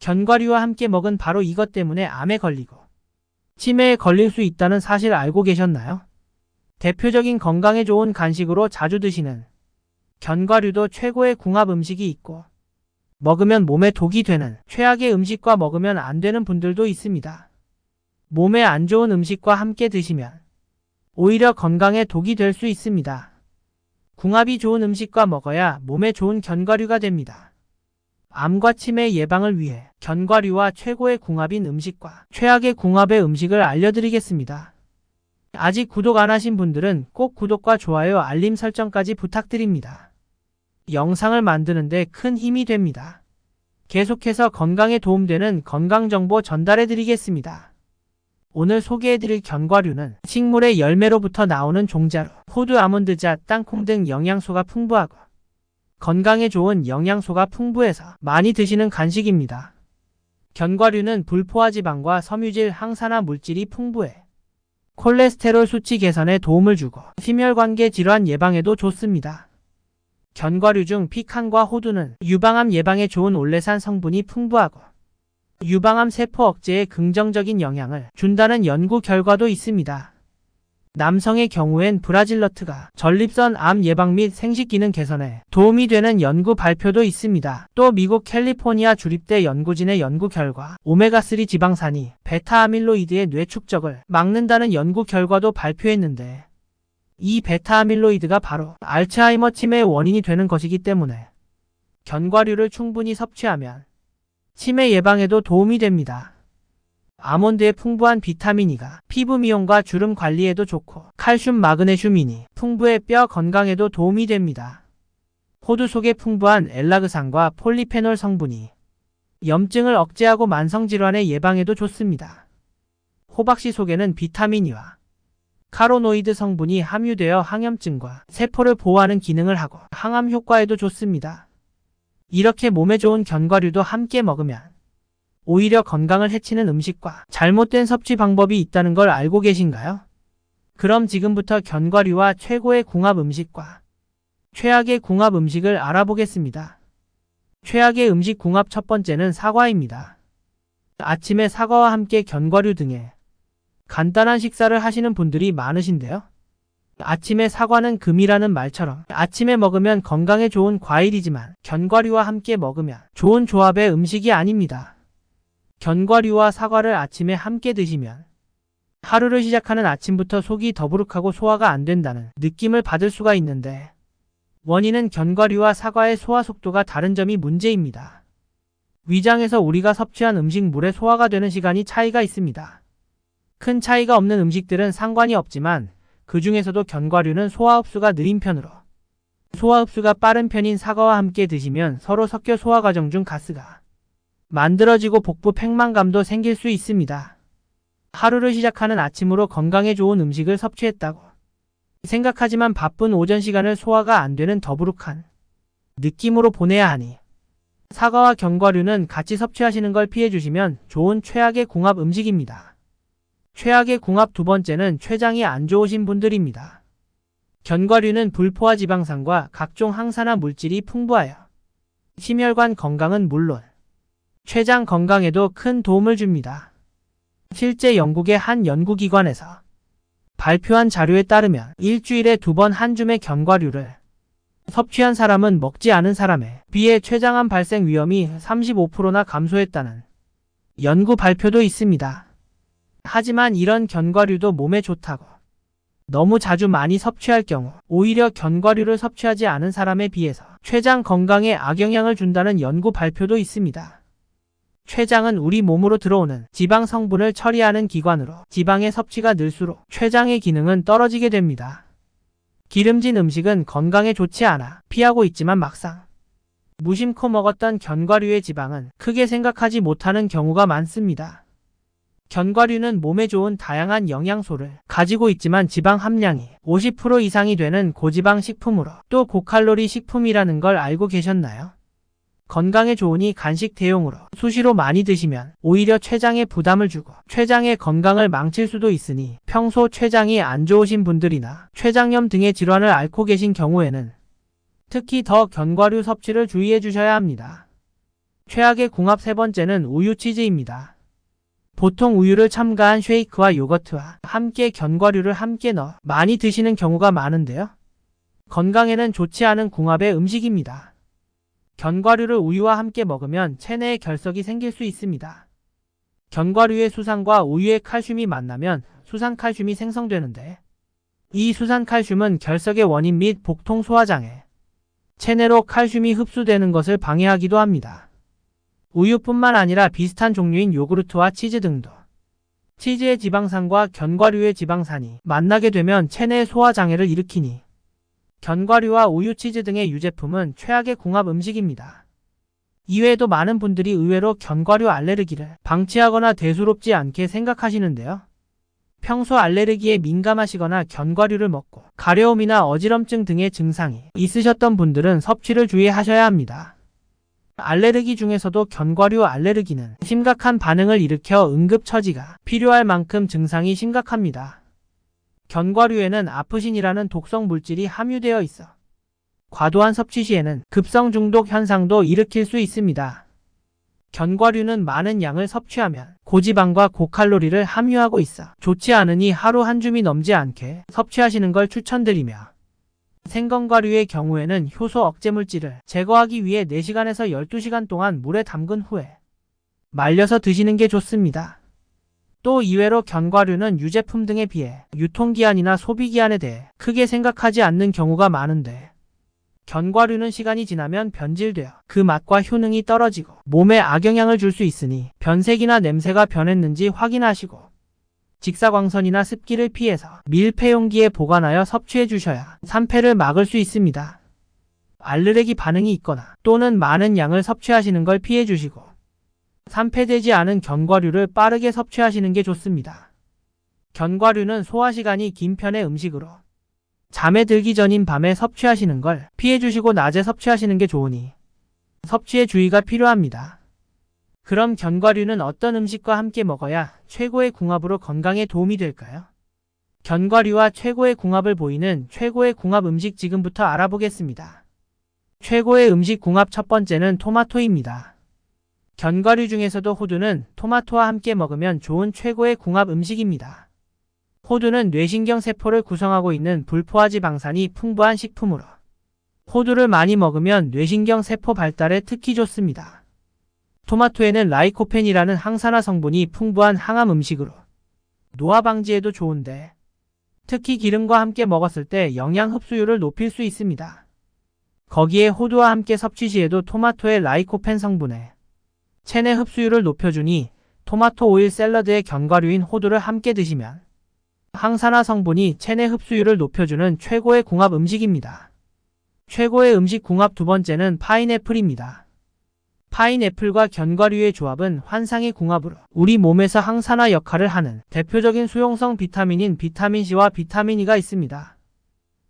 견과류와 함께 먹은 바로 이것 때문에 암에 걸리고 치매에 걸릴 수 있다는 사실 알고 계셨나요? 대표적인 건강에 좋은 간식으로 자주 드시는 견과류도 최고의 궁합 음식이 있고 먹으면 몸에 독이 되는 최악의 음식과 먹으면 안 되는 분들도 있습니다. 몸에 안 좋은 음식과 함께 드시면 오히려 건강에 독이 될 수 있습니다. 궁합이 좋은 음식과 먹어야 몸에 좋은 견과류가 됩니다. 암과 치매 예방을 위해 견과류와 최고의 궁합인 음식과 최악의 궁합의 음식을 알려드리겠습니다. 아직 구독 안 하신 분들은 꼭 구독과 좋아요, 알림 설정까지 부탁드립니다. 영상을 만드는데 큰 힘이 됩니다. 계속해서 건강에 도움되는 건강정보 전달해드리겠습니다. 오늘 소개해드릴 견과류는 식물의 열매로부터 나오는 종자로 호두, 아몬드자, 땅콩 등 영양소가 풍부하고 건강에 좋은 영양소가 풍부해서 많이 드시는 간식입니다. 견과류는 불포화 지방과 섬유질, 항산화 물질이 풍부해 콜레스테롤 수치 개선에 도움을 주고 심혈관계 질환 예방에도 좋습니다. 견과류 중 피칸과 호두는 유방암 예방에 좋은 올레산 성분이 풍부하고 유방암 세포 억제에 긍정적인 영향을 준다는 연구 결과도 있습니다. 남성의 경우엔 브라질너트가 전립선 암 예방 및 생식 기능 개선에 도움이 되는 연구 발표도 있습니다. 또 미국 캘리포니아 주립대 연구진의 연구 결과 오메가3 지방산이 베타아밀로이드의 뇌 축적을 막는다는 연구 결과도 발표했는데 이 베타아밀로이드가 바로 알츠하이머 치매의 원인이 되는 것이기 때문에 견과류를 충분히 섭취하면 치매 예방에도 도움이 됩니다. 아몬드의 풍부한 비타민 E가 피부 미용과 주름 관리에도 좋고 칼슘, 마그네슘이니 풍부해 뼈 건강에도 도움이 됩니다. 호두 속에 풍부한 엘라그산과 폴리페놀 성분이 염증을 억제하고 만성질환의 예방에도 좋습니다. 호박씨 속에는 비타민 E와 카로노이드 성분이 함유되어 항염증과 세포를 보호하는 기능을 하고 항암 효과에도 좋습니다. 이렇게 몸에 좋은 견과류도 함께 먹으면 오히려 건강을 해치는 음식과 잘못된 섭취 방법이 있다는 걸 알고 계신가요? 그럼 지금부터 견과류와 최고의 궁합 음식과 최악의 궁합 음식을 알아보겠습니다. 최악의 음식 궁합 첫 번째는 사과입니다. 아침에 사과와 함께 견과류 등의 간단한 식사를 하시는 분들이 많으신데요. 아침에 사과는 금이라는 말처럼 아침에 먹으면 건강에 좋은 과일이지만 견과류와 함께 먹으면 좋은 조합의 음식이 아닙니다. 견과류와 사과를 아침에 함께 드시면 하루를 시작하는 아침부터 속이 더부룩하고 소화가 안 된다는 느낌을 받을 수가 있는데 원인은 견과류와 사과의 소화 속도가 다른 점이 문제입니다. 위장에서 우리가 섭취한 음식물의 소화가 되는 시간이 차이가 있습니다. 큰 차이가 없는 음식들은 상관이 없지만 그 중에서도 견과류는 소화 흡수가 느린 편으로 소화 흡수가 빠른 편인 사과와 함께 드시면 서로 섞여 소화 과정 중 가스가 만들어지고 복부 팽만감도 생길 수 있습니다. 하루를 시작하는 아침으로 건강에 좋은 음식을 섭취했다고 생각하지만 바쁜 오전 시간을 소화가 안 되는 더부룩한 느낌으로 보내야 하니 사과와 견과류는 같이 섭취하시는 걸 피해 주시면 좋은 최악의 궁합 음식입니다. 최악의 궁합 두 번째는 췌장이 안 좋으신 분들입니다. 견과류는 불포화 지방산과 각종 항산화 물질이 풍부하여 심혈관 건강은 물론 췌장 건강에도 큰 도움을 줍니다. 실제 영국의 한 연구기관에서 발표한 자료에 따르면 일주일에 2번 한 줌의 견과류를 섭취한 사람은 먹지 않은 사람에 비해 췌장암 발생 위험이 35%나 감소했다는 연구 발표도 있습니다. 하지만 이런 견과류도 몸에 좋다고 너무 자주 많이 섭취할 경우 오히려 견과류를 섭취하지 않은 사람에 비해서 췌장 건강에 악영향을 준다는 연구 발표도 있습니다. 췌장은 우리 몸으로 들어오는 지방 성분을 처리하는 기관으로 지방의 섭취가 늘수록 췌장의 기능은 떨어지게 됩니다. 기름진 음식은 건강에 좋지 않아 피하고 있지만 막상 무심코 먹었던 견과류의 지방은 크게 생각하지 못하는 경우가 많습니다. 견과류는 몸에 좋은 다양한 영양소를 가지고 있지만 지방 함량이 50% 이상이 되는 고지방 식품으로 또 고칼로리 식품이라는 걸 알고 계셨나요? 건강에 좋으니 간식 대용으로 수시로 많이 드시면 오히려 췌장에 부담을 주고 췌장의 건강을 망칠 수도 있으니 평소 췌장이 안 좋으신 분들이나 췌장염 등의 질환을 앓고 계신 경우에는 특히 더 견과류 섭취를 주의해 주셔야 합니다. 최악의 궁합 세 번째는 우유 치즈입니다. 보통 우유를 첨가한 쉐이크와 요거트와 함께 견과류를 함께 넣어 많이 드시는 경우가 많은데요. 건강에는 좋지 않은 궁합의 음식입니다. 견과류를 우유와 함께 먹으면 체내에 결석이 생길 수 있습니다. 견과류의 수산과 우유의 칼슘이 만나면 수산칼슘이 생성되는데, 이 수산칼슘은 결석의 원인 및 복통 소화장애, 체내로 칼슘이 흡수되는 것을 방해하기도 합니다. 우유뿐만 아니라 비슷한 종류인 요구르트와 치즈 등도 치즈의 지방산과 견과류의 지방산이 만나게 되면 체내 소화장애를 일으키니 견과류와 우유, 치즈 등의 유제품은 최악의 궁합 음식입니다. 이외에도 많은 분들이 의외로 견과류 알레르기를 방치하거나 대수롭지 않게 생각하시는데요. 평소 알레르기에 민감하시거나 견과류를 먹고 가려움이나 어지럼증 등의 증상이 있으셨던 분들은 섭취를 주의하셔야 합니다. 알레르기 중에서도 견과류 알레르기는 심각한 반응을 일으켜 응급처치가 필요할 만큼 증상이 심각합니다. 견과류에는 아프신이라는 독성 물질이 함유되어 있어 과도한 섭취 시에는 급성 중독 현상도 일으킬 수 있습니다. 견과류는 많은 양을 섭취하면 고지방과 고칼로리를 함유하고 있어 좋지 않으니 하루 한 줌이 넘지 않게 섭취하시는 걸 추천드리며, 생견과류의 경우에는 효소 억제 물질을 제거하기 위해 4시간에서 12시간 동안 물에 담근 후에 말려서 드시는 게 좋습니다. 또 이외로 견과류는 유제품 등에 비해 유통기한이나 소비기한에 대해 크게 생각하지 않는 경우가 많은데, 견과류는 시간이 지나면 변질되어 그 맛과 효능이 떨어지고 몸에 악영향을 줄 수 있으니 변색이나 냄새가 변했는지 확인하시고 직사광선이나 습기를 피해서 밀폐용기에 보관하여 섭취해 주셔야 산패를 막을 수 있습니다. 알레르기 반응이 있거나 또는 많은 양을 섭취하시는 걸 피해 주시고 산패되지 않은 견과류를 빠르게 섭취하시는 게 좋습니다. 견과류는 소화시간이 긴 편의 음식으로 잠에 들기 전인 밤에 섭취하시는 걸 피해 주시고 낮에 섭취하시는 게 좋으니 섭취에 주의가 필요합니다. 그럼 견과류는 어떤 음식과 함께 먹어야 최고의 궁합으로 건강에 도움이 될까요? 견과류와 최고의 궁합을 보이는 최고의 궁합 음식 지금부터 알아보겠습니다. 최고의 음식 궁합 첫 번째는 토마토입니다. 견과류 중에서도 호두는 토마토와 함께 먹으면 좋은 최고의 궁합 음식입니다. 호두는 뇌신경 세포를 구성하고 있는 불포화지방산이 풍부한 식품으로 호두를 많이 먹으면 뇌신경 세포 발달에 특히 좋습니다. 토마토에는 라이코펜이라는 항산화 성분이 풍부한 항암 음식으로 노화 방지에도 좋은데, 특히 기름과 함께 먹었을 때 영양 흡수율을 높일 수 있습니다. 거기에 호두와 함께 섭취 시에도 토마토의 라이코펜 성분에 체내 흡수율을 높여주니 토마토 오일 샐러드에 견과류인 호두를 함께 드시면 항산화 성분이 체내 흡수율을 높여주는 최고의 궁합 음식입니다. 최고의 음식 궁합 두 번째는 파인애플입니다. 파인애플과 견과류의 조합은 환상의 궁합으로 우리 몸에서 항산화 역할을 하는 대표적인 수용성 비타민인 비타민C와 비타민E가 있습니다.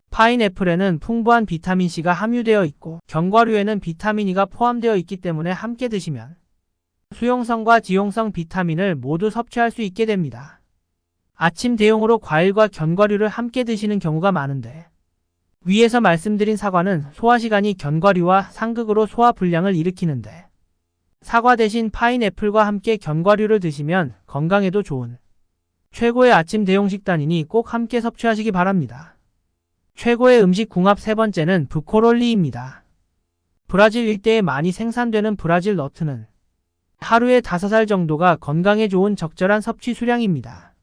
파인애플에는 풍부한 비타민C가 함유되어 있고 견과류에는 비타민E가 포함되어 있기 때문에 함께 드시면 수용성과 지용성 비타민을 모두 섭취할 수 있게 됩니다. 아침 대용으로 과일과 견과류를 함께 드시는 경우가 많은데, 위에서 말씀드린 사과는 소화시간이 견과류와 상극으로 소화불량을 일으키는데, 사과 대신 파인애플과 함께 견과류를 드시면 건강에도 좋은 최고의 아침 대용 식단이니 꼭 함께 섭취하시기 바랍니다. 최고의 음식 궁합 세 번째는 브코롤리입니다. 브라질 일대에 많이 생산되는 브라질 너트는 하루에 5알 정도가 건강에 좋은 적절한 섭취 수량입니다.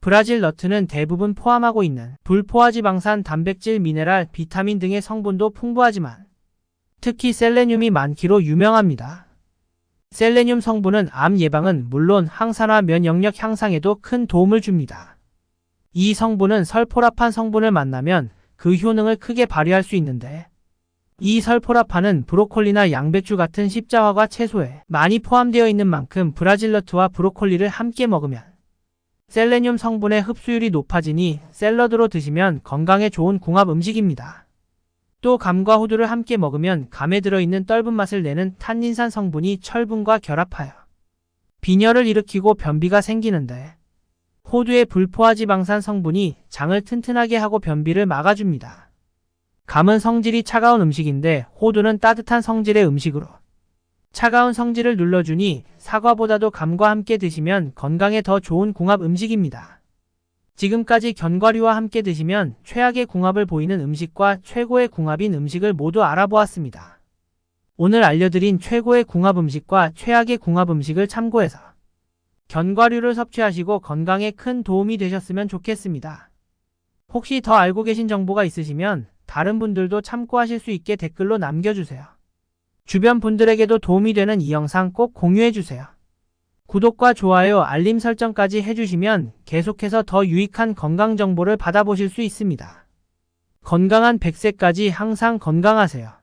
브라질 너트는 대부분 포함하고 있는 불포화지방산, 단백질, 미네랄, 비타민 등의 성분도 풍부하지만 특히 셀레늄이 많기로 유명합니다. 셀레늄 성분은 암 예방은 물론 항산화 면역력 향상에도 큰 도움을 줍니다. 이 성분은 설포라판 성분을 만나면 그 효능을 크게 발휘할 수 있는데, 이 설포라판은 브로콜리나 양배추 같은 십자화과 채소에 많이 포함되어 있는 만큼 브라질 너트와 브로콜리를 함께 먹으면 셀레늄 성분의 흡수율이 높아지니 샐러드로 드시면 건강에 좋은 궁합 음식입니다. 또 감과 호두를 함께 먹으면 감에 들어있는 떫은 맛을 내는 탄닌산 성분이 철분과 결합하여 빈혈을 일으키고 변비가 생기는데, 호두의 불포화지방산 성분이 장을 튼튼하게 하고 변비를 막아줍니다. 감은 성질이 차가운 음식인데 호두는 따뜻한 성질의 음식으로 차가운 성질을 눌러주니 사과보다도 감과 함께 드시면 건강에 더 좋은 궁합 음식입니다. 지금까지 견과류와 함께 드시면 최악의 궁합을 보이는 음식과 최고의 궁합인 음식을 모두 알아보았습니다. 오늘 알려드린 최고의 궁합 음식과 최악의 궁합 음식을 참고해서 견과류를 섭취하시고 건강에 큰 도움이 되셨으면 좋겠습니다. 혹시 더 알고 계신 정보가 있으시면 다른 분들도 참고하실 수 있게 댓글로 남겨주세요. 주변 분들에게도 도움이 되는 이 영상 꼭 공유해주세요. 구독과 좋아요, 알림 설정까지 해주시면 계속해서 더 유익한 건강 정보를 받아보실 수 있습니다. 건강한 100세까지 항상 건강하세요.